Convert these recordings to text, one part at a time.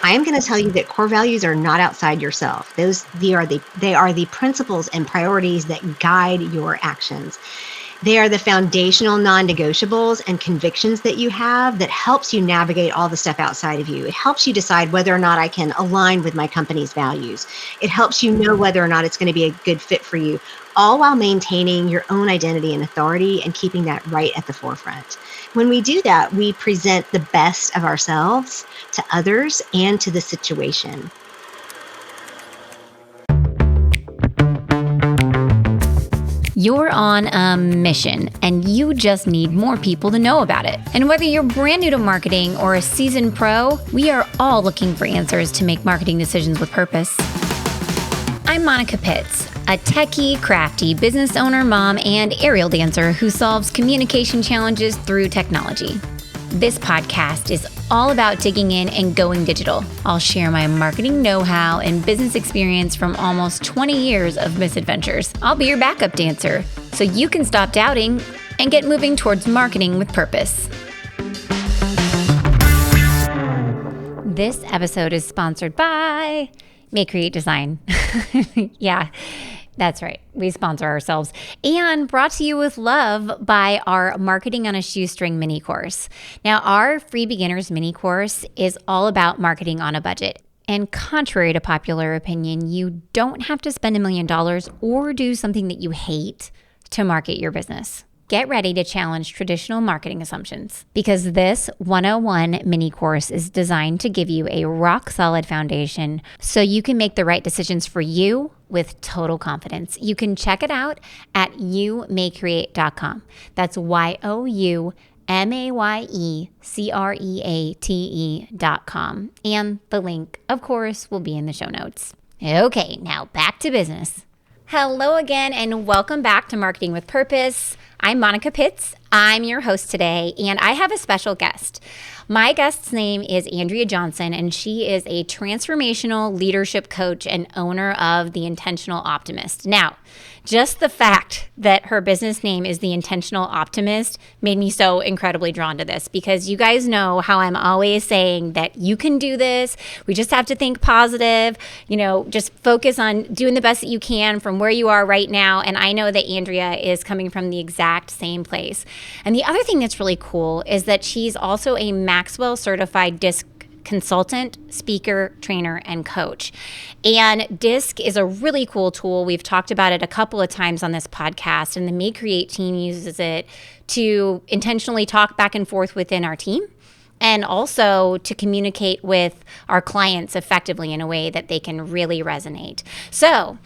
I am going to tell you that core values are not outside yourself. They are the principles and priorities that guide your actions. They are the foundational non-negotiables and convictions that you have that helps you navigate all the stuff outside of you. It helps you decide whether or not I can align with my company's values. It helps you know whether or not it's going to be a good fit for you, all while maintaining your own identity and authority and keeping that right at the forefront. When we do that, we present the best of ourselves to others and to the situation. You're on a mission, and you just need more people to know about it. And whether you're brand new to marketing or a seasoned pro, we are all looking for answers to make marketing decisions with purpose. I'm Monica Pitts, a techie, crafty business owner, mom, and aerial dancer who solves communication challenges through technology. This podcast is all about digging in and going digital. I'll share my marketing know-how and business experience from almost 20 years of misadventures. I'll be your backup dancer so you can stop doubting and get moving towards marketing with purpose. This episode is sponsored by Make Create Design. Yeah. That's right. We sponsor ourselves. And brought to you with love by our Marketing on a Shoestring mini course. Now, our free beginners mini course is all about marketing on a budget. And contrary to popular opinion, you don't have to spend $1 million or do something that you hate to market your business. Get ready to challenge traditional marketing assumptions because this 101 mini course is designed to give you a rock solid foundation so you can make the right decisions for you with total confidence. You can check it out at youmaycreate.com. That's youmayecreate.com. And the link, of course, will be in the show notes. Okay, now back to business. Hello again, and welcome back to Marketing with Purpose. I'm Monica Pitts. I'm your host today, and I have a special guest. My guest's name is Andrea Johnson, and she is a transformational leadership coach and owner of The Intentional Optimist. Now, just the fact that her business name is The Intentional Optimist made me so incredibly drawn to this because you guys know how I'm always saying that you can do this. We just have to think positive, just focus on doing the best that you can from where you are right now. And I know that Andrea is coming from the exact same place. And the other thing that's really cool is that she's also a Maxwell certified DISC consultant, speaker, trainer, and coach. And DISC is a really cool tool. We've talked about it a couple of times on this podcast, and the Make Create team uses it to intentionally talk back and forth within our team and also to communicate with our clients effectively in a way that they can really resonate. So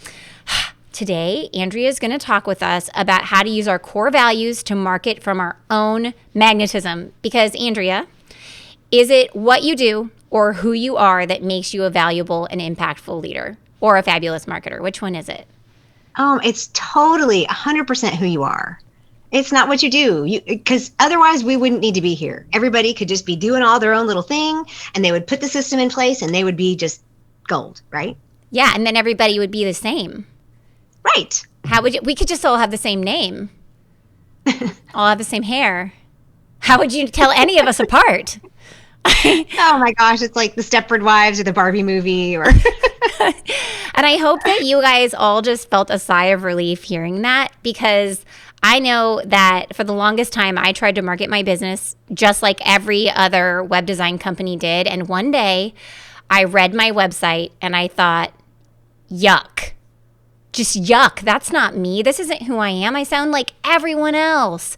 today, Andrea is going to talk with us about how to use our core values to market from our own magnetism. Because Andrea, is it what you do or who you are that makes you a valuable and impactful leader or a fabulous marketer? Which one is it? It's totally 100% who you are. It's not what you do, because otherwise we wouldn't need to be here. Everybody could just be doing all their own little thing, and they would put the system in place, and they would be just gold, right? Yeah, and then everybody would be the same. Right. How would you? We could just all have the same name, all have the same hair. How would you tell any of us apart? Oh my gosh, it's like the Stepford Wives or the Barbie movie or And I hope that you guys all just felt a sigh of relief hearing that, because I know that for the longest time I tried to market my business just like every other web design company did. And one day I read my website and I thought, yuck. Just yuck. That's not me. This isn't who I am. I sound like everyone else.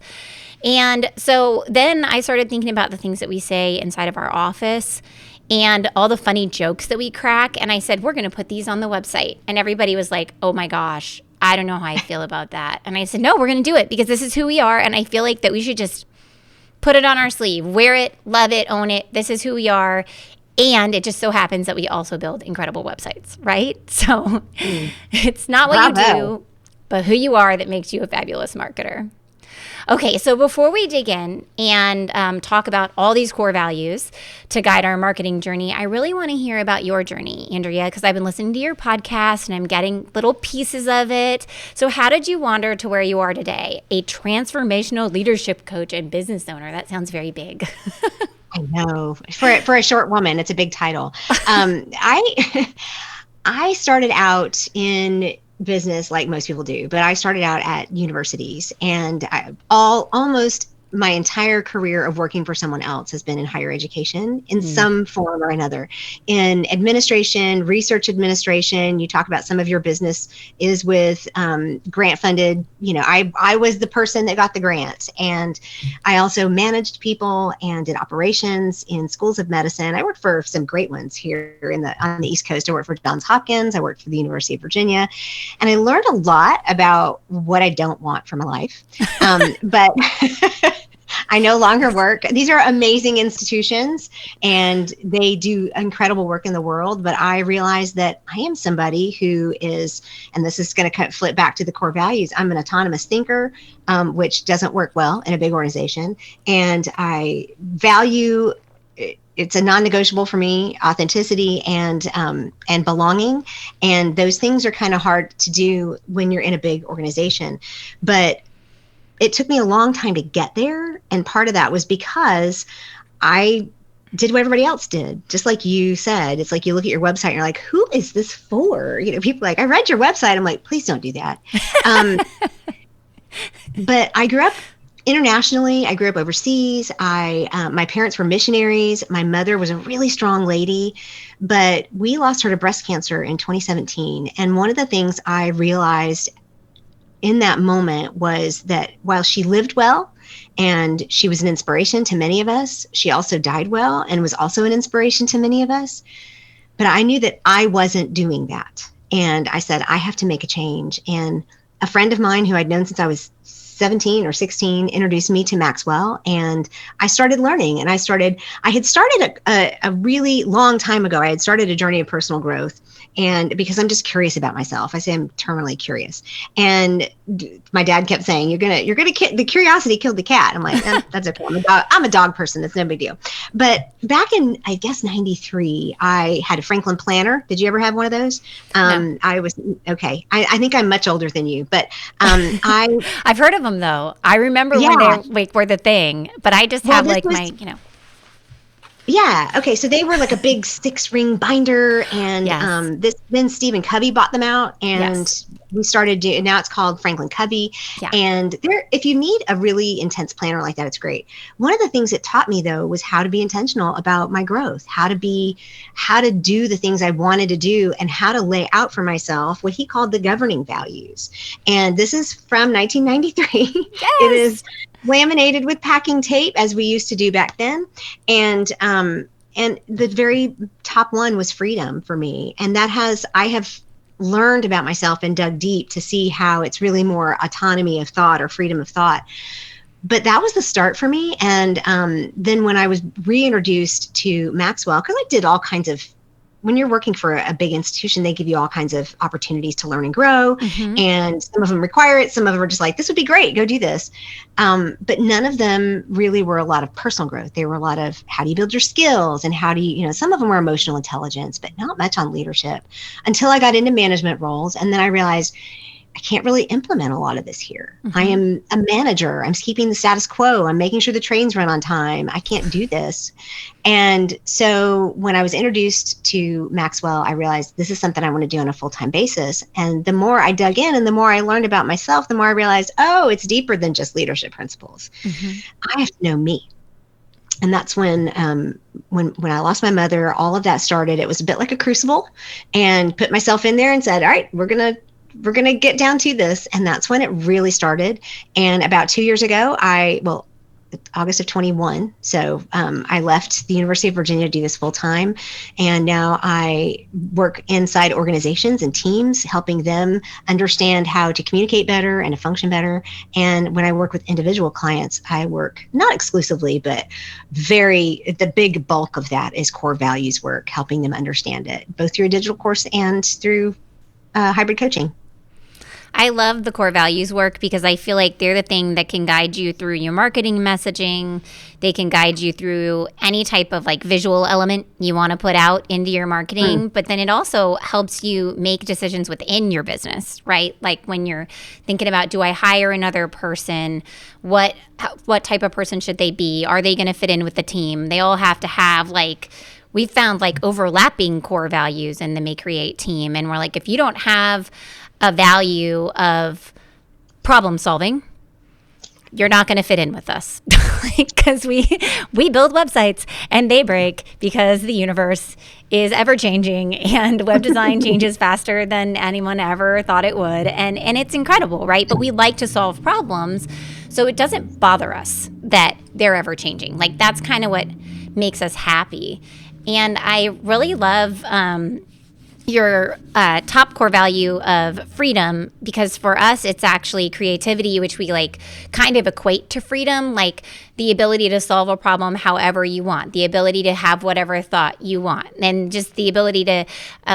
And so then I started thinking about the things that we say inside of our office and all the funny jokes that we crack. And I said, we're going to put these on the website. And everybody was like, oh my gosh, I don't know how I feel about that. And I said, no, we're going to do it because this is who we are. And I feel like that we should just put it on our sleeve, wear it, love it, own it. This is who we are. And it just so happens that we also build incredible websites, right? So it's not what you do, but who you are that makes you a fabulous marketer. Okay, so before we dig in and talk about all these core values to guide our marketing journey, I really want to hear about your journey, Andrea, because I've been listening to your podcast and I'm getting little pieces of it. So how did you wander to where you are today? A transformational leadership coach and business owner. That sounds very big. I know. For a short woman, it's a big title. I I started out in business like most people do, but I started out at universities, and almost my entire career of working for someone else has been in higher education in Mm. some form or another, in administration, research administration. You talk about some of your business is with grant funded. I was the person that got the grant, and I also managed people and did operations in schools of medicine. I worked for some great ones here on the East Coast. I worked for Johns Hopkins. I worked for the University of Virginia, and I learned a lot about what I don't want for my life. But I no longer work. These are amazing institutions, and they do incredible work in the world. But I realized that I am somebody who is, and this is going to kind of flip back to the core values. I'm an autonomous thinker, which doesn't work well in a big organization. And I value, it's a non-negotiable for me, authenticity and belonging. And those things are kind of hard to do when you're in a big organization. But it took me a long time to get there. And part of that was because I did what everybody else did. Just like you said, it's like you look at your website and you're like, who is this for? People are like, I read your website. I'm like, please don't do that. But I grew up internationally. I grew up overseas. My parents were missionaries. My mother was a really strong lady, but we lost her to breast cancer in 2017. And one of the things I realized in that moment was that while she lived well and she was an inspiration to many of us, she also died well and was also an inspiration to many of us. But I knew that I wasn't doing that. And I said, I have to make a change. And a friend of mine who I'd known since I was 17 or 16 introduced me to Maxwell, and I started learning. And I had started a really long time ago. I had started a journey of personal growth. And because I'm just curious about myself, I say I'm terminally curious. And my dad kept saying, the curiosity killed the cat. I'm like, that's okay. I'm a dog person. It's no big deal. But back in, I guess, 93, I had a Franklin planner. Did you ever have one of those? No. I was, okay. I think I'm much older than you, but I've heard of them though. I remember when they were the thing, but I just have like Yeah. Okay. So they were like a big 6-ring binder, and Yes. then Stephen Covey bought them out, and Yes. we started doing. Now it's called Franklin Covey, Yeah. and if you need a really intense planner like that, it's great. One of the things it taught me though was how to be intentional about my growth, how to do the things I wanted to do, and how to lay out for myself what he called the governing values. And this is from 1993. Yes. It is laminated with packing tape, as we used to do back then. And the very top one was freedom for me. And I have learned about myself and dug deep to see how it's really more autonomy of thought or freedom of thought. But that was the start for me. And then when I was reintroduced to Maxwell, because I did all kinds of, when you're working for a big institution, they give you all kinds of opportunities to learn and grow. Mm-hmm. And some of them require it. Some of them are just like, this would be great, go do this. But none of them really were a lot of personal growth. They were a lot of, how do you build your skills? And how do you, some of them were emotional intelligence, but not much on leadership, until I got into management roles. And then I realized, I can't really implement a lot of this here. Mm-hmm. I am a manager. I'm keeping the status quo. I'm making sure the trains run on time. I can't do this. And so when I was introduced to Maxwell, I realized this is something I want to do on a full-time basis. And the more I dug in and the more I learned about myself, the more I realized, oh, it's deeper than just leadership principles. Mm-hmm. I have to know me. And that's when I lost my mother, all of that started. It was a bit like a crucible, and put myself in there and said, all right, we're going to get down to this. And that's when it really started. And about 2 years ago, August of 21. So I left the University of Virginia to do this full time. And now I work inside organizations and teams, helping them understand how to communicate better and to function better. And when I work with individual clients, I work not exclusively, but the big bulk of that is core values work, helping them understand it, both through a digital course and through hybrid coaching. I love the core values work because I feel like they're the thing that can guide you through your marketing messaging. They can guide you through any type of like visual element you want to put out into your marketing. But then it also helps you make decisions within your business, right? Like when you're thinking about, do I hire another person? What type of person should they be? Are they going to fit in with the team? They all have to have like, we found like overlapping core values in the May Create team. And we're like, if you don't have a value of problem solving, you're not going to fit in with us because we build websites and they break because the universe is ever changing and web design changes faster than anyone ever thought it would. And it's incredible, right? But we like to solve problems. So it doesn't bother us that they're ever changing. Like that's kind of what makes us happy. And I really love your top core value of freedom, because for us, it's actually creativity, which we like kind of equate to freedom, like the ability to solve a problem however you want, the ability to have whatever thought you want, and just the ability to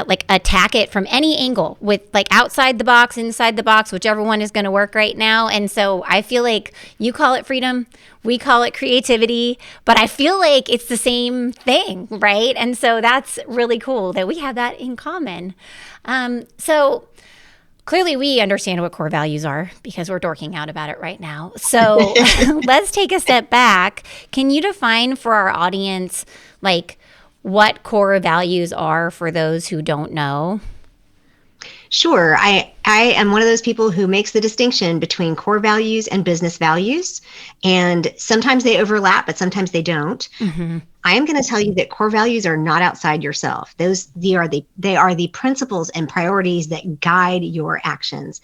like attack it from any angle with like outside the box, inside the box, whichever one is going to work right now. And so I feel like you call it freedom, we call it creativity, but I feel like it's the same thing, right? And so that's really cool that we have that in common. So clearly we understand what core values are because we're dorking out about it right now. So let's take a step back. Can you define for our audience like what core values are for those who don't know? Sure. I am one of those people who makes the distinction between core values and business values. And sometimes they overlap, but sometimes they don't. Mm-hmm. I am going to tell you that core values are not outside yourself. They are the principles and priorities that guide your actions.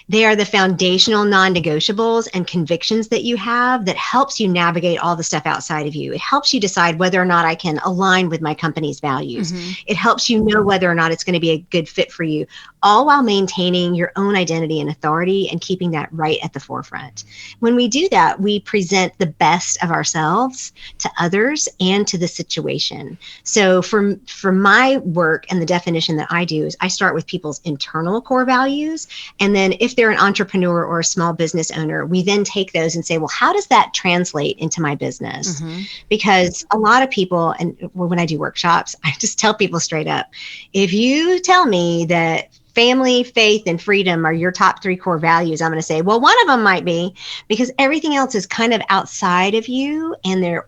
They are the foundational non-negotiables and convictions that you have that helps you navigate all the stuff outside of you. It helps you decide whether or not I can align with my company's values. Mm-hmm. It helps you know whether or not it's going to be a good fit for you, all while maintaining your own identity and authority and keeping that right at the forefront. When we do that, we present the best of ourselves to others and to the situation. So for my work and the definition that I do is I start with people's internal core values. And then if they're an entrepreneur or a small business owner, we then take those and say, well, how does that translate into my business? Mm-hmm. Because a lot of people, and when I do workshops, I just tell people straight up, if you tell me that family, faith, and freedom are your top 3 core values, I'm going to say, well, one of them might be, because everything else is kind of outside of you,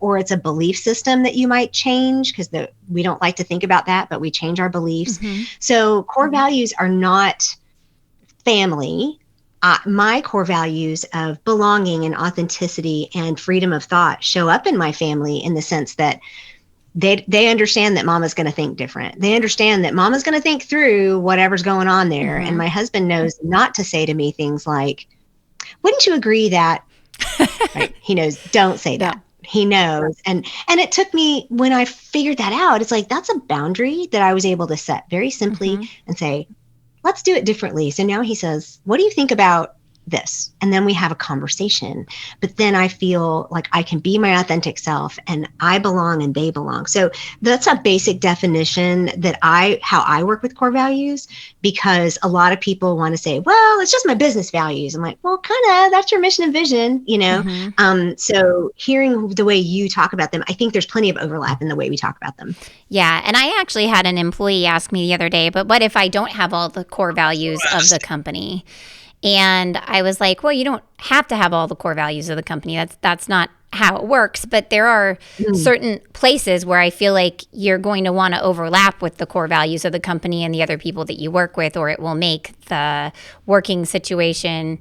or it's a belief system that you might change, because we don't like to think about that, but we change our beliefs. Mm-hmm. So core values are not family. My core values of belonging and authenticity and freedom of thought show up in my family in the sense that they understand that mama's going to think different. They understand that mama's going to think through whatever's going on there. Mm-hmm. And my husband knows not to say to me things like, wouldn't you agree that, right? He knows, don't say that. He knows. And it took me, when I figured that out, it's like, that's a boundary that I was able to set very simply mm-hmm. and say, let's do it differently. So now he says, what do you think about this? And then we have a conversation, but then I feel like I can be my authentic self and I belong and they belong. So that's a basic definition that how I work with core values, because a lot of people want to say, well, it's just my business values. I'm like, well, kind of, that's your mission and vision, you know? Mm-hmm. So hearing the way you talk about them, I think there's plenty of overlap in the way we talk about them. Yeah. And I actually had an employee ask me the other day, but what if I don't have all the core values of the company? And I was like, well, you don't have to have all the core values of the company. That's not how it works. But there are certain places where I feel like you're going to want to overlap with the core values of the company and the other people that you work with, or it will make the working situation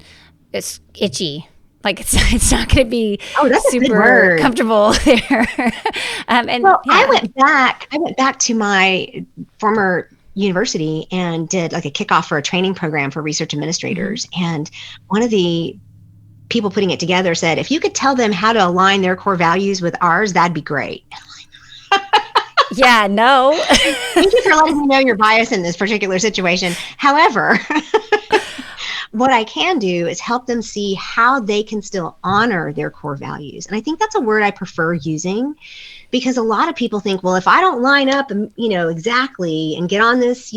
itchy. Like it's not going to be super comfortable there. I went back to my former university and did like a kickoff for a training program for research administrators. Mm-hmm. And one of the people putting it together said, if you could tell them how to align their core values with ours, that'd be great. Yeah, no. Thank you for letting me know your bias in this particular situation. However, what I can do is help them see how they can still honor their core values. And I think that's a word I prefer using, because a lot of people think, well, if I don't line up, exactly and get on this,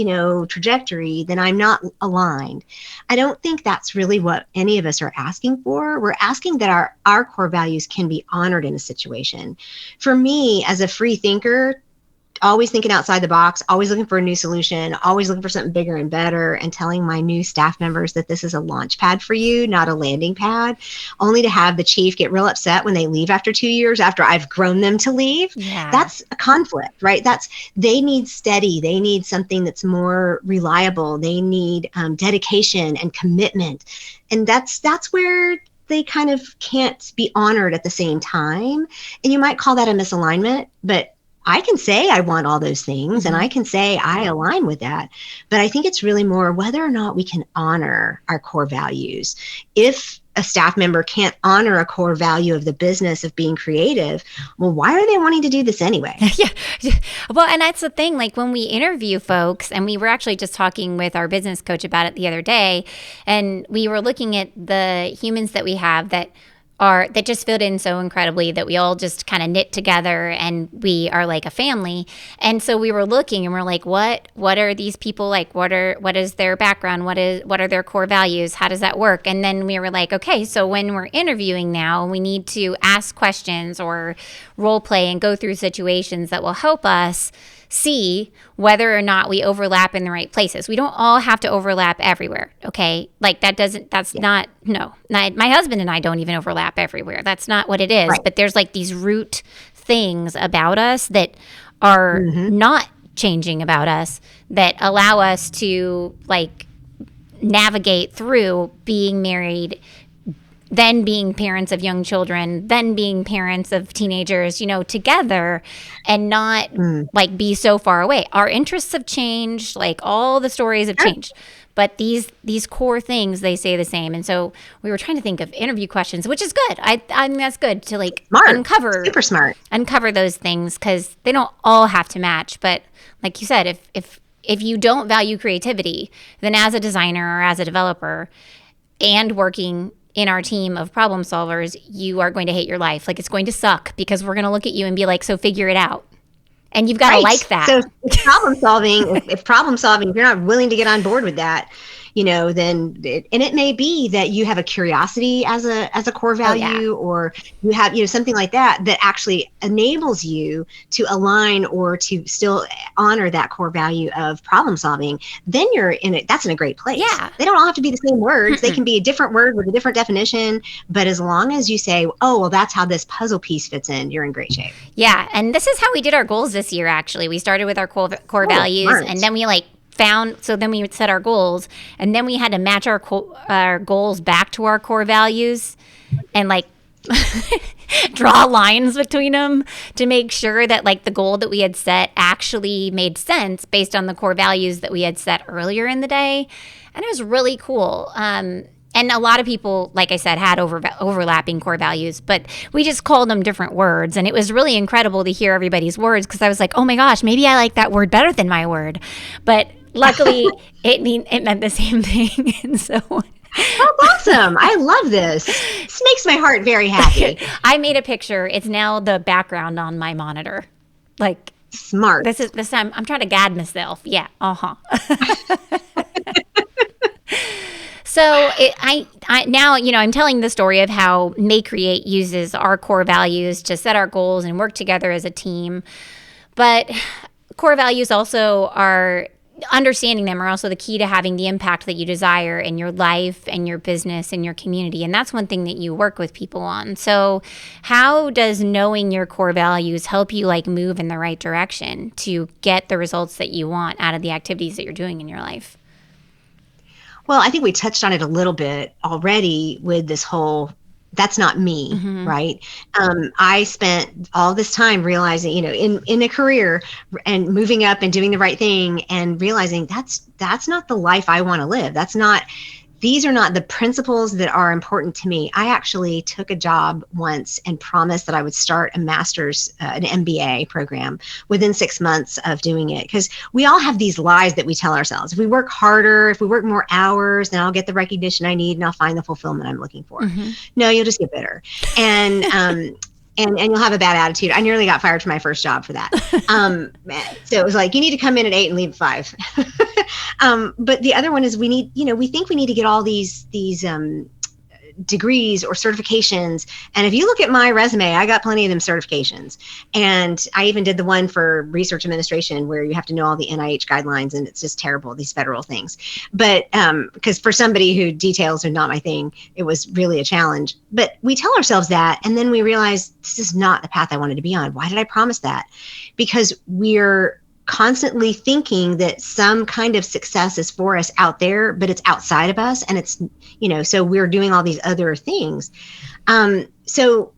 trajectory, then I'm not aligned. I don't think that's really what any of us are asking for. We're asking that our core values can be honored in a situation. For me, as a free thinker, always thinking outside the box, always looking for a new solution, always looking for something bigger and better, and telling my new staff members that this is a launch pad for you, not a landing pad, only to have the chief get real upset when they leave after 2 years, after I've grown them to leave. Yeah. That's a conflict, right? They need steady. They need something that's more reliable. They need dedication and commitment. And that's where they kind of can't be honored at the same time. And you might call that a misalignment, but I can say I want all those things, and I can say I align with that. But I think it's really more whether or not we can honor our core values. If a staff member can't honor a core value of the business of being creative, well, why are they wanting to do this anyway? Yeah. Well, and that's the thing. Like when we interview folks, and we were actually just talking with our business coach about it the other day, and we were looking at the humans that we have that just fit in so incredibly, that we all just kind of knit together and we are like a family. And so we were looking and we're like, what are these people like? What is their background? What are their core values? How does that work? And then we were like, okay, so when we're interviewing now, we need to ask questions or role play and go through situations that will help us see whether or not we overlap in the right places. We don't all have to overlap everywhere, okay? Like my husband and I don't even overlap everywhere. That's not what it is. Right. But there's like these root things about us that are not changing about us, that allow us to like navigate through being married, then being parents of young children, then being parents of teenagers, together, and not like be so far away. Our interests have changed, like all the stories have changed. But these core things, they stay the same. And so we were trying to think of interview questions, which is good. I mean, that's good to like Super smart. uncover those things, because they don't all have to match. But like you said, if you don't value creativity, then as a designer or as a developer and working in our team of problem solvers, you are going to hate your life. Like it's going to suck, because we're going to look at you and be like, so figure it out. And you've got to like that. So problem solving, if you're not willing to get on board with that, then it may be that you have a curiosity as a core value, or you have, something like that actually enables you to align or to still honor that core value of problem solving. Then you're in it. That's in a great place. Yeah. They don't all have to be the same words. They can be a different word with a different definition. But as long as you say, oh, well, that's how this puzzle piece fits in, you're in great shape. Yeah. And this is how we did our goals this year, actually. We started with our core values, smart. And then we then we set our goals, and then we had to match our goals back to our core values and like draw lines between them to make sure that like the goal that we had set actually made sense based on the core values that we had set earlier in the day. And it was really cool. And a lot of people, like I said, had overlapping core values, but we just called them different words. And it was really incredible to hear everybody's words, because I was like, oh my gosh, maybe I like that word better than my word. But luckily, it meant the same thing. And so... Oh, awesome. I love this. This makes my heart very happy. I made a picture. It's now the background on my monitor. Like... Smart. This time I'm trying to guide myself. Yeah. So I now, I'm telling the story of how Make Create uses our core values to set our goals and work together as a team. But core values also are, understanding them are also the key to having the impact that you desire in your life and your business and your community. And that's one thing that you work with people on. So how does knowing your core values help you like move in the right direction to get the results that you want out of the activities that you're doing in your life? Well, I think we touched on it a little bit already with this whole, that's not me, right? I spent all this time realizing, in a career and moving up and doing the right thing and realizing that's not the life I want to live. That's not these are not the principles that are important to me. I actually took a job once and promised that I would start a master's, an MBA program within 6 months of doing it. Because we all have these lies that we tell ourselves. If we work harder, if we work more hours, then I'll get the recognition I need and I'll find the fulfillment I'm looking for. No, you'll just get bitter. And you'll have a bad attitude. I nearly got fired from my first job for that. So it was like, you need to come in at 8 and leave at 5. But the other one is we think we need to get all these degrees or certifications. And if you look at my resume, I got plenty of them certifications. And I even did the one for research administration where you have to know all the NIH guidelines, and it's just terrible, these federal things. But because for somebody who details are not my thing, it was really a challenge. But we tell ourselves that, and then we realize this is not the path I wanted to be on. Why did I promise that? Because we're constantly thinking that some kind of success is for us out there, but it's outside of us. And it's, so we're doing all these other things. So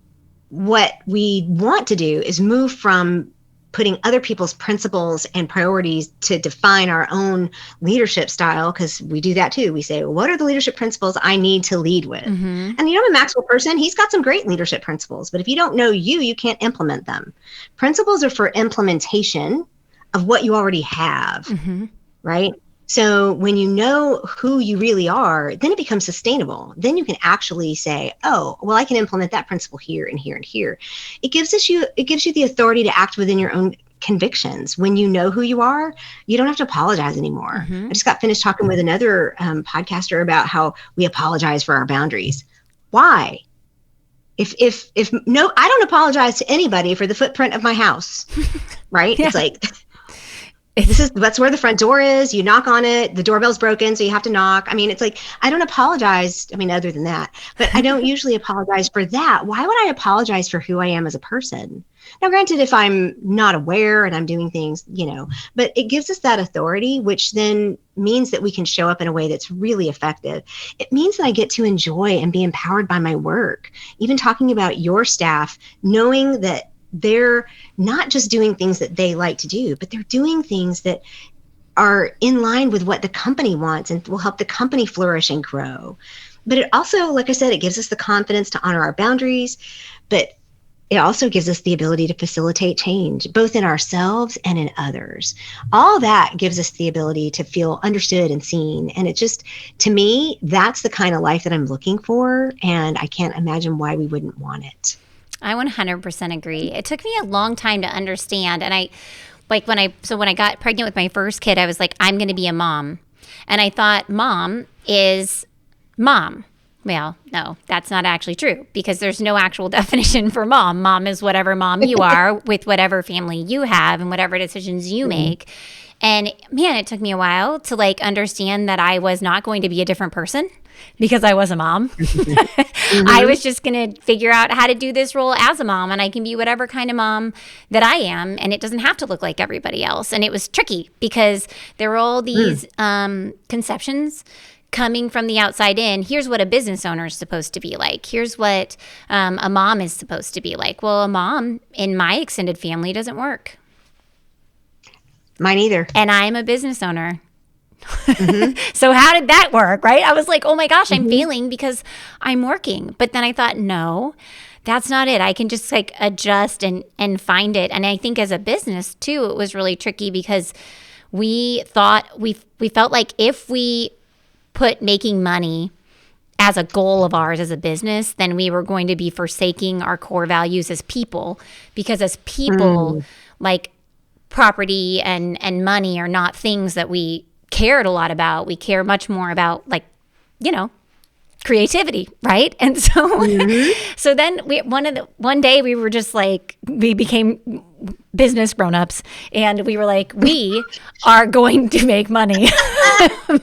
what we want to do is move from putting other people's principles and priorities to define our own leadership style, because we do that too. We say, well, what are the leadership principles I need to lead with? And I'm a Maxwell person. He's got some great leadership principles, but if you don't know you can't implement them. Principles are for implementation of what you already have, right? So when you know who you really are, then it becomes sustainable. Then you can actually say, oh, well, I can implement that principle here and here and here. It gives you the authority to act within your own convictions. When you know who you are, you don't have to apologize anymore. I just got finished talking with another podcaster about how we apologize for our boundaries. Why? If no, I don't apologize to anybody for the footprint of my house, right? It's like, that's where the front door is. You knock on it. The doorbell's broken, so you have to knock. I mean, it's like, I don't apologize. I mean, other than that, but I don't usually apologize for that. Why would I apologize for who I am as a person? Now, granted, if I'm not aware and I'm doing things, but it gives us that authority, which then means that we can show up in a way that's really effective. It means that I get to enjoy and be empowered by my work. Even talking about your staff, knowing that they're not just doing things that they like to do, but they're doing things that are in line with what the company wants and will help the company flourish and grow. But it also, like I said, it gives us the confidence to honor our boundaries, but it also gives us the ability to facilitate change, both in ourselves and in others. All that gives us the ability to feel understood and seen. And it just, to me, that's the kind of life that I'm looking for. And I can't imagine why we wouldn't want it. I 100% agree. It took me a long time to understand. And when I got pregnant with my first kid, I was like, I'm going to be a mom. And I thought mom is mom. Well, no, that's not actually true because there's no actual definition for mom. Mom is whatever mom you are with whatever family you have and whatever decisions you make. And man, it took me a while to understand that I was not going to be a different person because I was a mom. I was just going to figure out how to do this role as a mom, and I can be whatever kind of mom that I am, and it doesn't have to look like everybody else. And it was tricky because there were all these conceptions coming from the outside in. Here's what a business owner is supposed to be like. Here's what a mom is supposed to be like. Well, a mom in my extended family doesn't work. Mine either. And I'm a business owner. So how did that work, right? I was like, oh my gosh, I'm failing because I'm working. But then I thought, no, that's not it. I can just adjust and find it. And I think as a business too, it was really tricky because we thought we felt like if we put making money as a goal of ours as a business, then we were going to be forsaking our core values as people, because as people, property and money are not things that we cared a lot about. We care much more about creativity, right? And so so then one day we were just we became business grown-ups and we were like, we are going to make money. Well,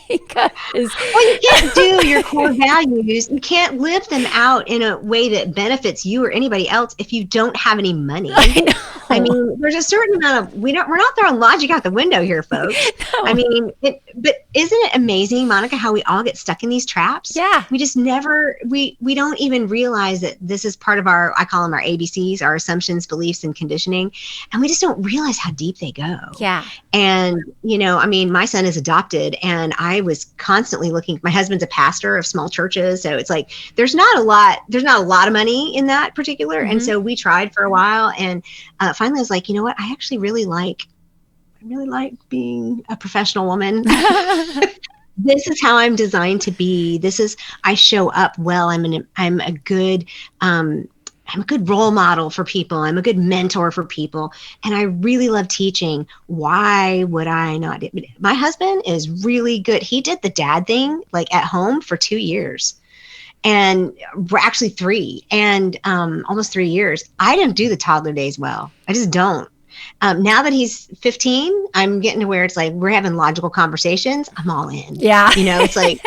you can't do your core values. You can't live them out in a way that benefits you or anybody else if you don't have any money. I know. I mean, there's a certain amount of we're not throwing logic out the window here, folks. No. I mean, but isn't it amazing, Monica, how we all get stuck in these traps? Yeah. We just never we don't even realize that this is part of I call them our ABCs, our assumptions, beliefs, and conditioning, and we just don't realize how deep they go. Yeah. And I mean, my son is adopted, and I was constantly looking. My husband's a pastor of small churches, so it's like there's not a lot of money in that particular, and so we tried for a while, and finally I was like, you know what, I actually really like being a professional woman. This is how I'm designed to be. I show up well. I'm a good role model for people. I'm a good mentor for people. And I really love teaching. Why would I not? My husband is really good. He did the dad thing like at home for 2 years. And we're actually 3 and almost 3 years. I didn't do the toddler days well. I just don't. Now that he's 15, I'm getting to where it's like we're having logical conversations. I'm all in. Yeah. It's like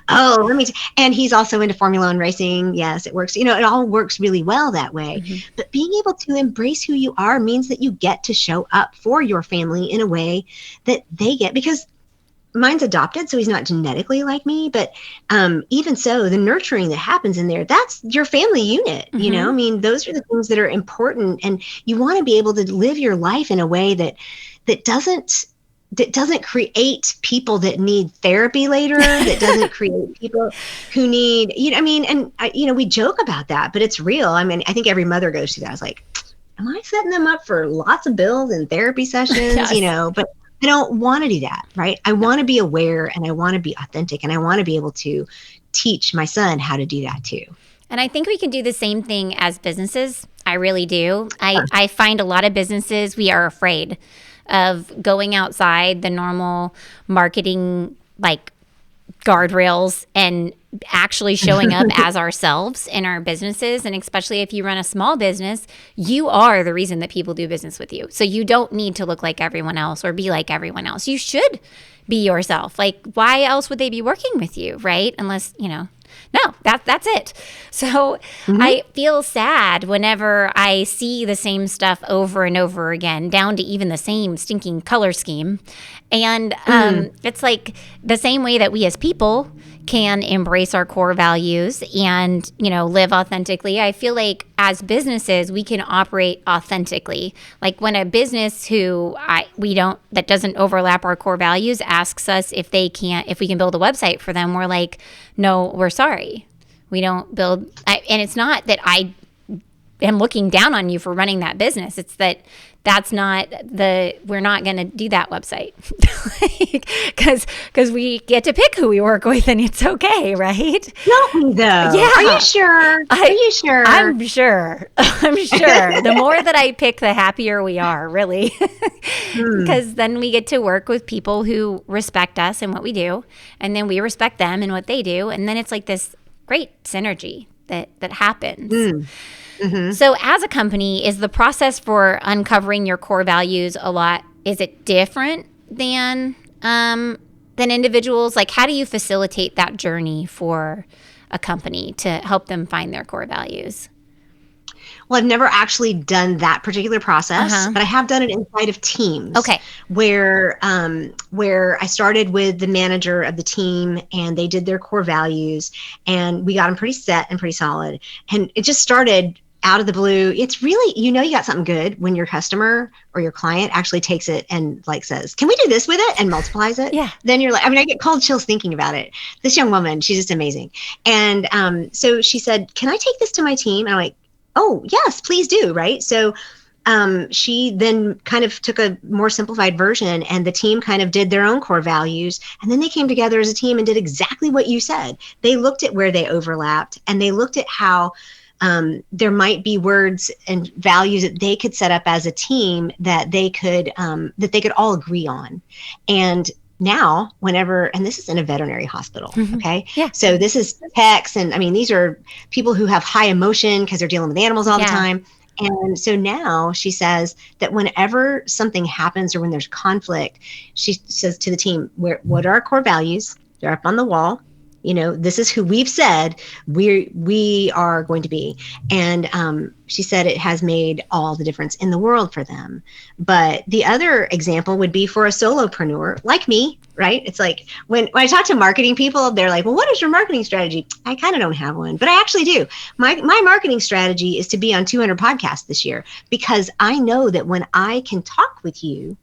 oh, and he's also into Formula One racing. Yes, it works. It all works really well that way. Mm-hmm. But being able to embrace who you are means that you get to show up for your family in a way that they get, because mine's adopted, so he's not genetically like me, but even so, the nurturing that happens in there, that's your family unit. I mean, those are the things that are important, and you want to be able to live your life in a way that doesn't create people that need therapy later, that doesn't create people who need, we joke about that, but it's real. I mean, I think every mother goes through that. I was like, am I setting them up for lots of bills and therapy sessions? Yes. But I don't want to do that, right? I want to be aware, and I want to be authentic, and I want to be able to teach my son how to do that too. And I think we can do the same thing as businesses. I really do. I find a lot of businesses, we are afraid of going outside the normal marketing guardrails and actually showing up as ourselves in our businesses. And especially if you run a small business, you are the reason that people do business with you. So you don't need to look like everyone else or be like everyone else. You should be yourself. Why else would they be working with you, right? Unless, no, that's it. So I feel sad whenever I see the same stuff over and over again, down to even the same stinking color scheme. And it's like the same way that we as people can embrace our core values and, live authentically. I feel like as businesses, we can operate authentically. Like when a business that doesn't overlap our core values asks us if we can build a website for them, we're like, no, we're sorry. We don't build. And it's not that I am looking down on you for running that business. It's that we're not going to do that website because we get to pick who we work with, and it's okay, right? Don't we though? Yeah. Are you sure? I'm sure. The more that I pick, the happier we are, really, because then we get to work with people who respect us and what we do, and then we respect them and what they do, and then it's like this great synergy that happens. Mm-hmm. So as a company, is the process for uncovering your core values is it different than individuals? How do you facilitate that journey for a company to help them find their core values? Well, I've never actually done that particular process, but I have done it inside of teams. Okay. Where I started with the manager of the team, and they did their core values, and we got them pretty set and pretty solid. And it just started out of the blue. It's really, you got something good when your customer or your client actually takes it and says, can we do this with it, and multiplies it? Yeah. Then you're like, I get cold chills thinking about it. This young woman, she's just amazing. And so she said, can I take this to my team? And I'm like, oh, yes, please do. Right. So she then kind of took a more simplified version, and the team kind of did their own core values. And then they came together as a team and did exactly what you said. They looked at where they overlapped, and they looked at how there might be words and values that they could set up as a team that they could all agree on. And now, and this is in a veterinary hospital, okay? Yeah. So this is techs, and these are people who have high emotion because they're dealing with animals all the time. And so now she says that whenever something happens or when there's conflict, she says to the team, what are our core values? They're up on the wall. This is who we've said we are going to be. And she said it has made all the difference in the world for them. But the other example would be for a solopreneur like me, right? It's like when I talk to marketing people, they're like, well, what is your marketing strategy? I kind of don't have one, but I actually do. My marketing strategy is to be on 200 podcasts this year, because I know that when I can talk with you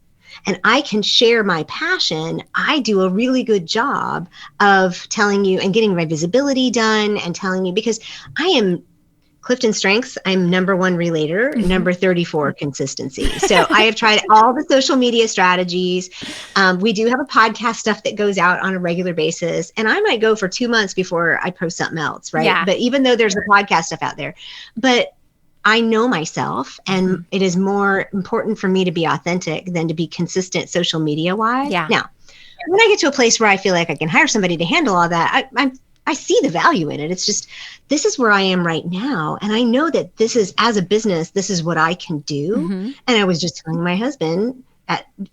and I can share my passion, I do a really good job of telling you and getting my visibility done and telling you, because I am Clifton Strengths, I'm number 1 relator, number 34 consistency. So I have tried all the social media strategies. We do have a podcast stuff that goes out on a regular basis, and I might go for 2 months before I post something else, right? Yeah. But even though there's the podcast stuff out there, but I know myself, and it is more important for me to be authentic than to be consistent social media wise. Yeah. Now, when I get to a place where I feel like I can hire somebody to handle all that, I see the value in it. It's just, this is where I am right now. And I know that this is, as a business, this is what I can do. And I was just telling my husband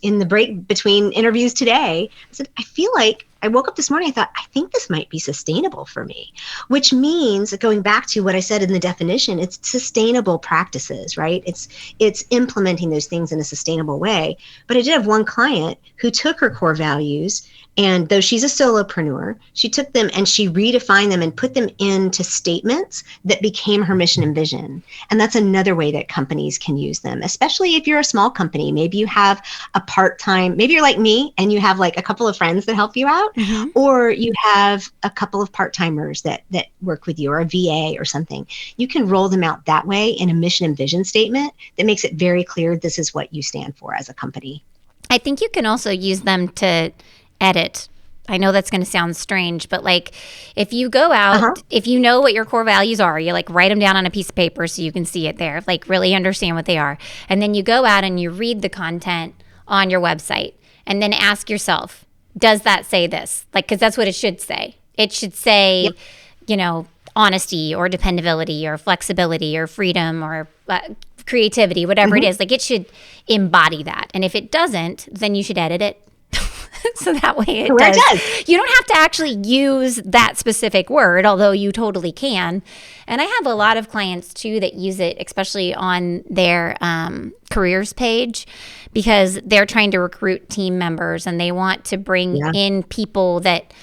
in the break between interviews today, I said, I feel like I woke up this morning, I thought, I think this might be sustainable for me, which means, going back to what I said in the definition, it's sustainable practices, right? It's implementing those things in a sustainable way. But I did have one client who took her core values, and though she's a solopreneur, she took them and she redefined them and put them into statements that became her mission and vision. And that's another way that companies can use them, especially if you're a small company. Maybe you have a part-time, maybe you're like me and you have like a couple of friends that help you out, or you have a couple of part-timers that work with you, or a VA or something. You can roll them out that way in a mission and vision statement that makes it very clear this is what you stand for as a company. I think you can also use them to edit. I know that's going to sound strange, but like if you go out, if you know what your core values are, you like write them down on a piece of paper so you can see it there, like really understand what they are. And then you go out and you read the content on your website and then ask yourself, does that say this? Like, because that's what it should say. It should say, honesty or dependability or flexibility or freedom or creativity, whatever it is. Like, it should embody that. And if it doesn't, then you should edit it. So that way it does. You don't have to actually use that specific word, although you totally can. And I have a lot of clients too that use it, especially on their careers page, because they're trying to recruit team members and they want to bring in people that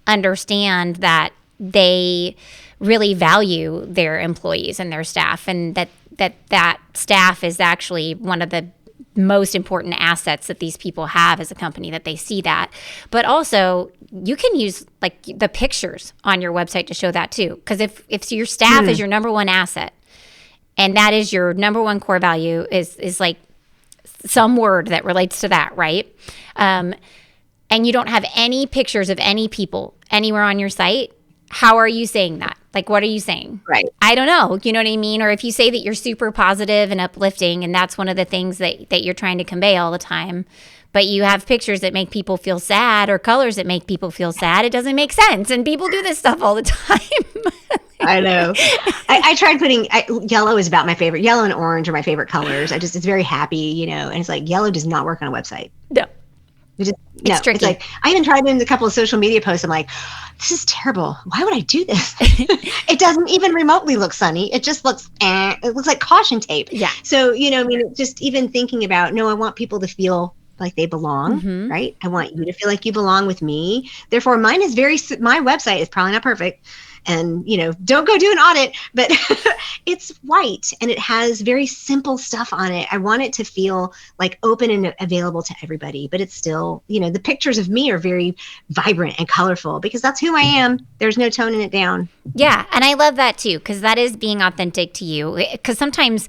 understand that they really value their employees and their staff, and that staff is actually one of the most important assets that these people have as a company, that they see that. But also you can use like the pictures on your website to show that too. Because if your staff is your number one asset, and that is your number one core value, is like some word that relates to that, right? And you don't have any pictures of any people anywhere on your site, how are you saying that? Like, what are you saying? Right. I don't know. You know what I mean? Or if you say that you're super positive and uplifting, and that's one of the things that you're trying to convey all the time, but you have pictures that make people feel sad or colors that make people feel sad, it doesn't make sense. And people do this stuff all the time. I know. I tried putting, yellow is about my favorite. Yellow and orange are my favorite colors. It's very happy, and it's like yellow does not work on a website. No. It's tricky. It's like, I even tried in a couple of social media posts. I'm like, this is terrible. Why would I do this? It doesn't even remotely look sunny. It just looks, it looks like caution tape. Yeah. So, just even thinking about, no, I want people to feel like they belong, right? I want you to feel like you belong with me. Therefore, my website is probably not perfect. And, don't go do an audit, but it's white and it has very simple stuff on it. I want it to feel like open and available to everybody, but it's still, the pictures of me are very vibrant and colorful because that's who I am. There's no toning it down. Yeah. And I love that too, because that is being authentic to you. Because sometimes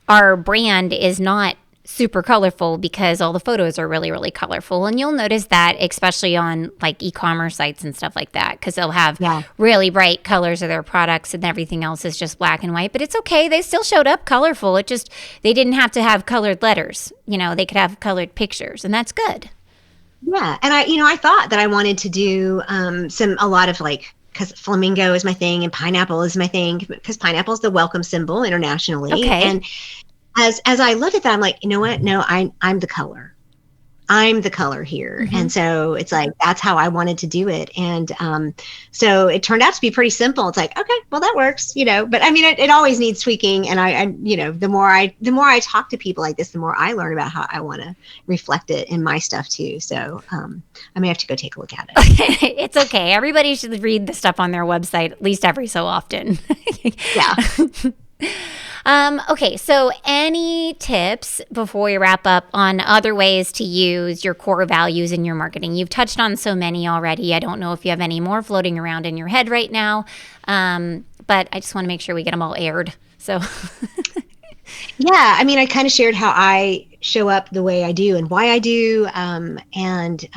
our brand is not super colorful because all the photos are really, really colorful. And you'll notice that especially on like e-commerce sites and stuff like that, because they'll have really bright colors of their products and everything else is just black and white. But it's okay. They still showed up colorful. It just, they didn't have to have colored letters. They could have colored pictures, and that's good. Yeah. And I thought that I wanted to do a lot of like, because flamingo is my thing and pineapple is my thing, because pineapple is the welcome symbol internationally. Okay. And as I looked at that, I'm like, you know what? No, I'm the color. I'm the color here. Mm-hmm. And so it's like, that's how I wanted to do it. And so it turned out to be pretty simple. It's like, okay, well, that works, but I mean, it always needs tweaking. And I the more I talk to people like this, the more I learn about how I want to reflect it in my stuff too. So I may have to go take a look at it. It's okay. Everybody should read the stuff on their website at least every so often. Yeah. Okay, so any tips before we wrap up on other ways to use your core values in your marketing? You've touched on so many already. I don't know if you have any more floating around in your head right now, but I just want to make sure we get them all aired. So, yeah, I mean, I kind of shared how I show up the way I do and why I do, and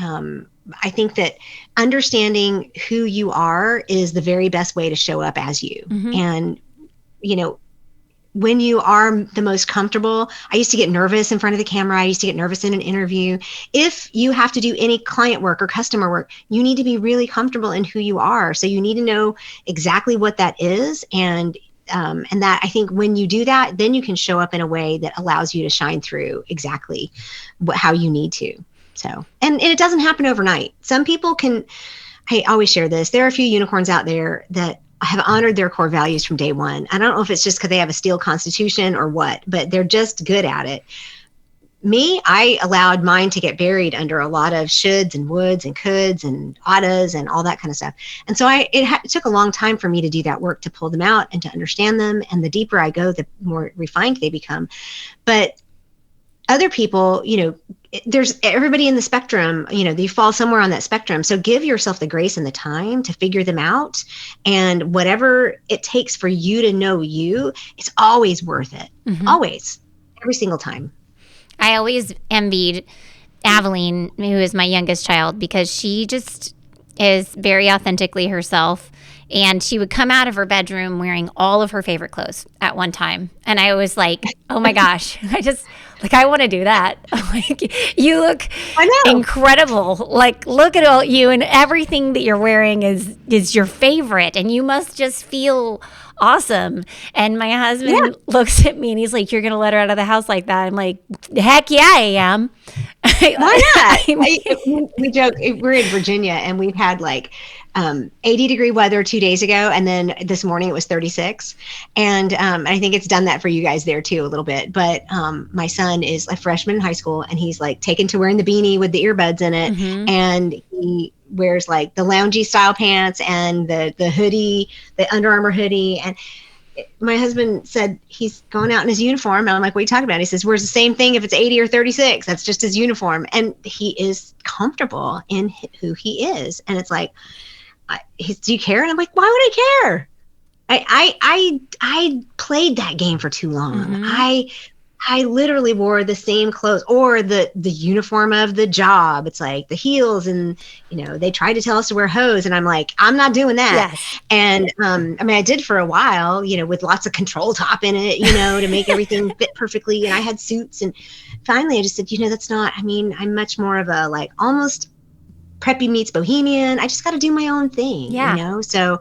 I think that understanding who you are is the very best way to show up as you. Mm-hmm. And when you are the most comfortable, I used to get nervous in front of the camera. I used to get nervous in an interview. If you have to do any client work or customer work, you need to be really comfortable in who you are. So you need to know exactly what that is. And that, I think when you do that, then you can show up in a way that allows you to shine through exactly how you need to. So, and it doesn't happen overnight. Some people can, I always share this. There are a few unicorns out there that have honored their core values from day one. I don't know if it's just because they have a steel constitution or what, but they're just good at it. Me, I allowed mine to get buried under a lot of shoulds and woulds and coulds and oughtas and all that kind of stuff. And so it took a long time for me to do that work, to pull them out and to understand them. And the deeper I go, the more refined they become. But other people, there's everybody in the spectrum, you fall somewhere on that spectrum. So give yourself the grace and the time to figure them out. And whatever it takes for you to know you, it's always worth it. Mm-hmm. Always. Every single time. I always envied Aveline, who is my youngest child, because she just is very authentically herself. And she would come out of her bedroom wearing all of her favorite clothes at one time. And I was like, oh my gosh, I want to do that. Like, you look incredible. Like, look at all you, and everything that you're wearing is your favorite. And you must just feel awesome. And my husband looks at me and he's like, you're going to let her out of the house like that? I'm like, heck yeah, I am. Why not? We joke, we're in Virginia and we've had 80-degree weather 2 days ago. And then this morning it was 36. And I think it's done that for you guys there too, a little bit. But my son is a freshman in high school and he's taken to wearing the beanie with the earbuds in it. Mm-hmm. And he wears the loungy style pants and the hoodie, the Under Armour hoodie. And my husband said he's going out in his uniform. And I'm like, what are you talking about? He says, wears the same thing if it's 80 or 36. That's just his uniform. And he is comfortable in who he is. And it's like, do you care? And I'm like, why would I care? I played that game for too long. Mm-hmm. I literally wore the same clothes or the uniform of the job. It's like the heels and, they tried to tell us to wear hose and I'm like, I'm not doing that. Yes. And, I did for a while, with lots of control top in it, to make everything fit perfectly. And I had suits and finally I just said, that's not, I'm much more of a almost preppy meets bohemian. I just got to do my own thing, So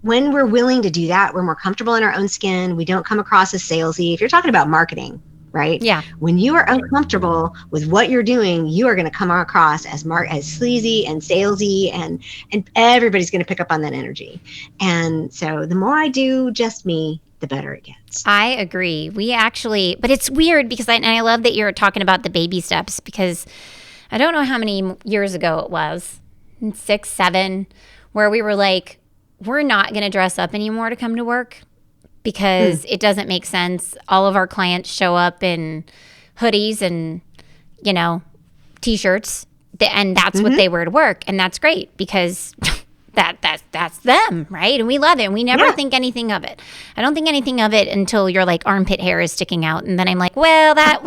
when we're willing to do that, we're more comfortable in our own skin. We don't come across as salesy. If you're talking about marketing, right? Yeah. When you are uncomfortable with what you're doing, you are going to come across as sleazy and salesy, and everybody's going to pick up on that energy. And so the more I do just me, the better it gets. I agree. But it's weird because I love that you're talking about the baby steps, because I don't know how many years ago it was, 6, 7, where we were like, we're not going to dress up anymore to come to work because it doesn't make sense. All of our clients show up in hoodies and, T-shirts, and that's what they wear to work. And that's great because that's them, right? And we love it. And we never think anything of it. I don't think anything of it until your armpit hair is sticking out. And then I'm like, well, that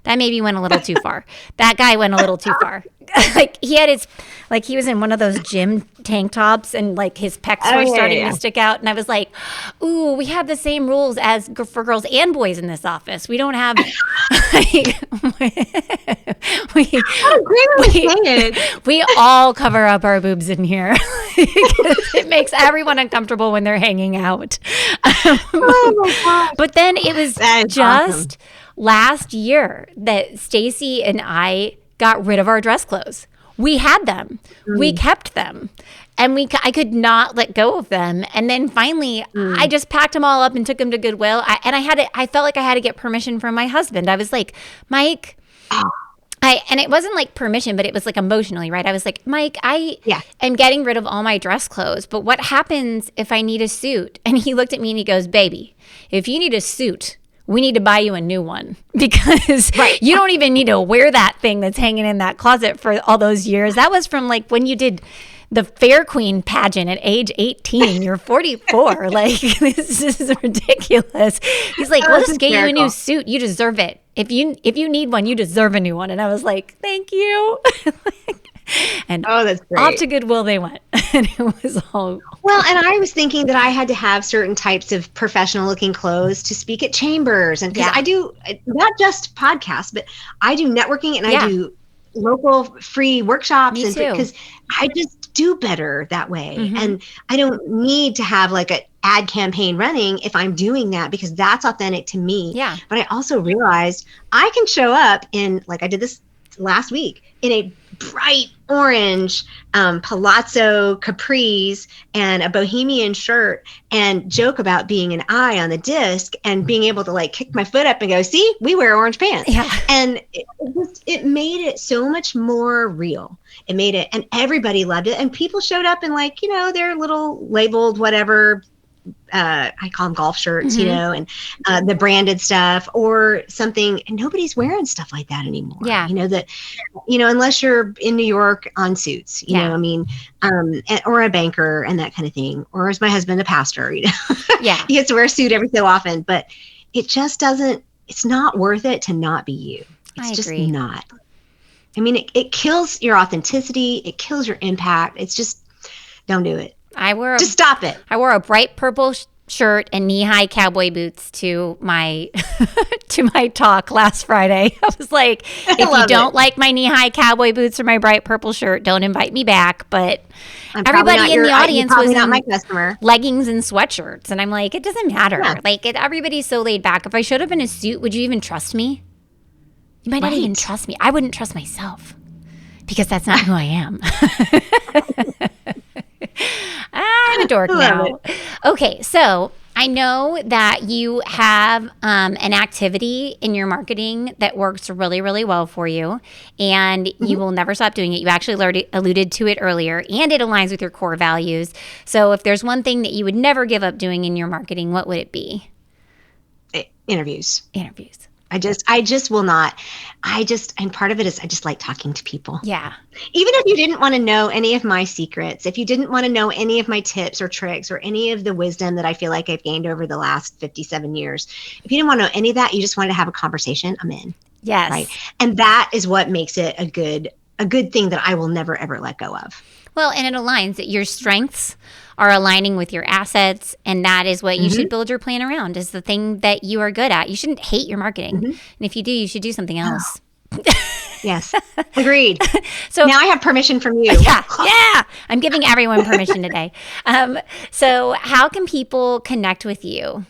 maybe went a little too far. That guy went a little too far. He had he was in one of those gym tank tops and his pecs were starting to stick out. And I was like, ooh, we have the same rules as for girls and boys in this office. We don't have, we all cover up our boobs in here. It makes everyone uncomfortable when they're hanging out. Oh my God. But then it was just awesome. last year that Stacy and I got rid of our dress clothes. We had them. We kept them. And I could not let go of them. And then finally, I just packed them all up and took them to Goodwill. I felt like I had to get permission from my husband. I was like, Mike, and it wasn't like permission, but it was like emotionally, right? I was like, Mike, I am getting rid of all my dress clothes, but what happens if I need a suit? And he looked at me and he goes, baby, if you need a suit, we need to buy you a new one because you don't even need to wear that thing that's hanging in that closet for all those years. That was from like when you did the Fair Queen pageant at age 18. You're 44. Like, this is ridiculous. He's like, we'll just get you a new suit. You deserve it. If you need one, you deserve a new one. And I was like, thank you. And that's great. Off to Goodwill they went. And it was all... Well, and I was thinking that I had to have certain types of professional looking clothes to speak at chambers. And because I do not just podcasts, but I do networking and I do local free workshops. Me too. Because I just do better that way. And I don't need to have like an ad campaign running if I'm doing that because that's authentic to me. Yeah. But I also realized I can show up in, like I did this last week, in a bright orange palazzo capris and a bohemian shirt and joke about being an eye on the disc and being able to like kick my foot up and go, see, we wear orange pants. Yeah. And it made it so much more real. It made it, and everybody loved it. And people showed up in like, their little labeled whatever, I call them golf shirts, and the branded stuff or something. And nobody's wearing stuff like that anymore. Yeah. Unless you're in New York on suits, you know, I mean, or a banker and that kind of thing. Or is my husband a pastor, Yeah. He gets to wear a suit every so often, but it just it's not worth it to not be you. It's just not. I mean, it kills your authenticity. It kills your impact. It's just, don't do it. Just stop it. I wore a bright purple shirt and knee-high cowboy boots to my talk last Friday. I was like, if you don't like my knee-high cowboy boots or my bright purple shirt, don't invite me back. But everybody in the audience was not my customer. Leggings and sweatshirts, and I'm like, it doesn't matter. Yeah. Like, everybody's so laid back. If I showed up in a suit, would you even trust me? You might not even trust me. I wouldn't trust myself because that's not who I am. I'm a dork now. Okay, so I know that you have an activity in your marketing that works really, really well for you, and you will never stop doing it. You actually alluded to it earlier, and it aligns with your core values. So if there's one thing that you would never give up doing in your marketing, what would it be? Interviews. I just will not. And part of it is I just like talking to people. Yeah. Even if you didn't want to know any of my secrets, if you didn't want to know any of my tips or tricks or any of the wisdom that I feel like I've gained over the last 57 years, if you didn't want to know any of that, you just wanted to have a conversation, I'm in. Yes. Right. And that is what makes it a good thing that I will never, ever let go of. Well, and it aligns that your strengths are aligning with your assets, and that is what you should build your plan around, is the thing that you are good at. You shouldn't hate your marketing. And if you do, you should do something else. Yes. Agreed. So now I have permission from you. Yeah. I'm giving everyone permission today. So how can people connect with you?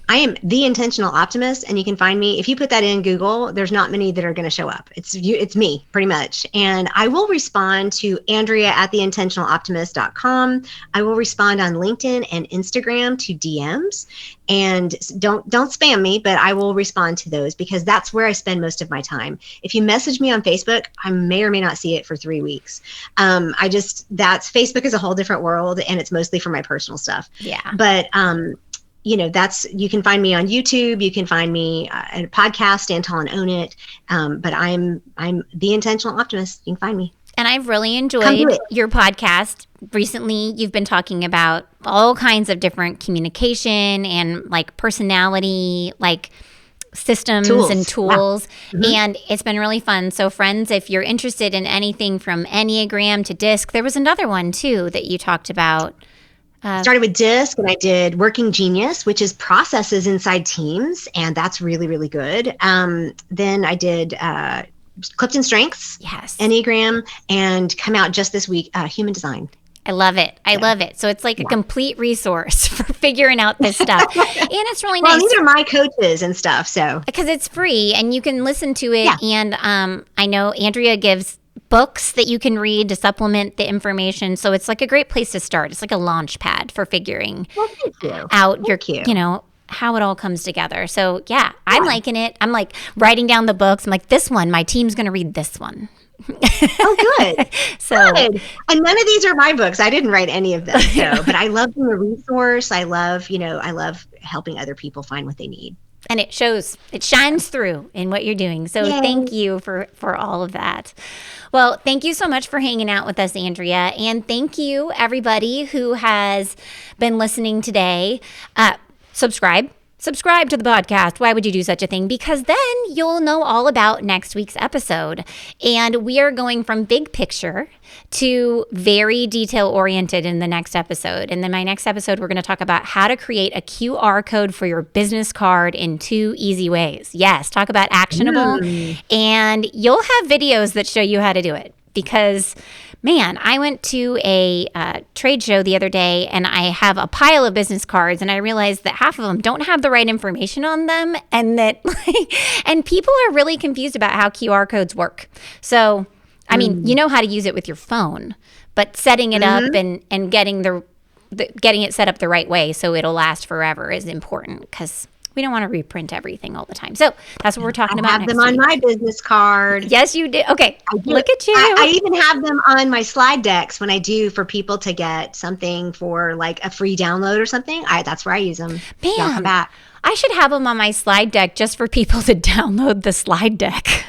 I am the intentional optimist, and you can find me. If you put that in Google, there's not many that are going to show up. It's me pretty much. And I will respond to Andrea at theintentionaloptimist.com. I will respond on LinkedIn and Instagram to DMs, and don't spam me, but I will respond to those because that's where I spend most of my time. If you message me on Facebook, I may or may not see it for 3 weeks. Facebook is a whole different world, and it's mostly for my personal stuff. Yeah. But, you can find me on YouTube. You can find me at a podcast, Stand Tall and Own It. But I'm the intentional optimist. You can find me. And I've really enjoyed your podcast. Recently, you've been talking about all kinds of different communication and like personality, like systems and tools. Yeah. And it's been really fun. So friends, if you're interested in anything from Enneagram to DISC, there was another one too that you talked about. Started with DISC, and I did Working Genius, which is processes inside teams, and that's really, really good. Then I did Clifton Strengths, yes, Enneagram, and come out just this week, Human Design. I love it. I love it. So it's like a complete resource for figuring out this stuff. And it's really nice. Well, these are my coaches and stuff. So because it's free and you can listen to it. Yeah. And I know Andrea gives books that you can read to supplement the information. So it's like a great place to start. It's like a launch pad for figuring out how it all comes together. So yeah, I'm liking it. I'm like writing down the books. I'm like, this one, my team's going to read this one. Oh, good. Good. And none of these are my books. I didn't write any of them. So, but I love being a resource. I love helping other people find what they need. And it shows, it shines through in what you're doing. So thank you for all of that. Well, thank you so much for hanging out with us, Andrea. And thank you, everybody who has been listening today. Subscribe to the podcast. Why would you do such a thing? Because then you'll know all about next week's episode. And we are going from big picture to very detail oriented in the next episode. And then my next episode, we're going to talk about how to create a QR code for your business card in 2 easy ways. Yes, talk about actionable. And you'll have videos that show you how to do it. Because, man, I went to a trade show the other day and I have a pile of business cards and I realized that half of them don't have the right information on them and that and people are really confused about how QR codes work. So, I mean, you know how to use it with your phone, but setting it up and getting getting it set up the right way so it'll last forever is important because we don't want to reprint everything all the time. So that's what we're talking about next week. I have them on my business card. Yes, you did. Okay, look at you. I even have them on my slide decks when I do for people to get something for like a free download or something. That's where I use them. Man, y'all come back. I should have them on my slide deck just for people to download the slide deck.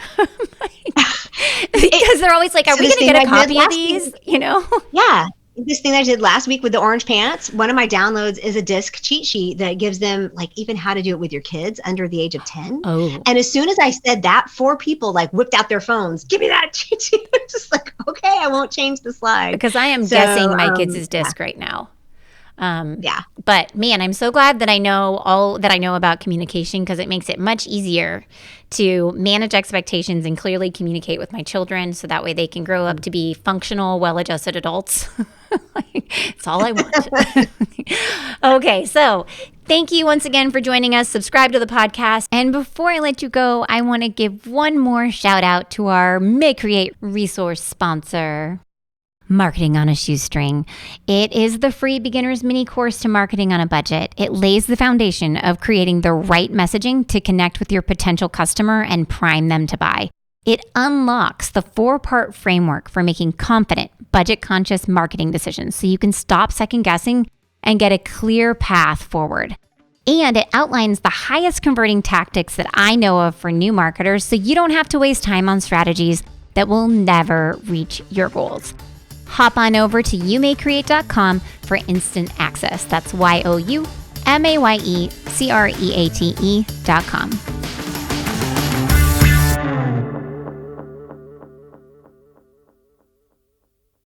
Because they're always like, are we going to get a copy of these? You know? Yeah. This thing I did last week with the orange pants, one of my downloads is a disc cheat sheet that gives them like even how to do it with your kids under the age of 10. Oh. And as soon as I said that, 4 people like whipped out their phones. Give me that cheat sheet. I'm just like, okay, I won't change the slide. Because I am guessing my kids' disc right now. But man, I'm so glad that I know all that I know about communication because it makes it much easier to manage expectations and clearly communicate with my children so that way they can grow up to be functional, well-adjusted adults. It's all I want. Okay, so thank you once again for joining us. Subscribe to the podcast. And before I let you go, I want to give one more shout out to our MayCreate resource sponsor. Marketing on a Shoestring. It is the free beginner's mini course to marketing on a budget. It lays the foundation of creating the right messaging to connect with your potential customer and prime them to buy. It unlocks the 4-part framework for making confident, budget-conscious marketing decisions so you can stop second-guessing and get a clear path forward. And it outlines the highest converting tactics that I know of for new marketers so you don't have to waste time on strategies that will never reach your goals. Hop on over to youmaycreate.com for instant access. That's YOUMAYECREATE.com.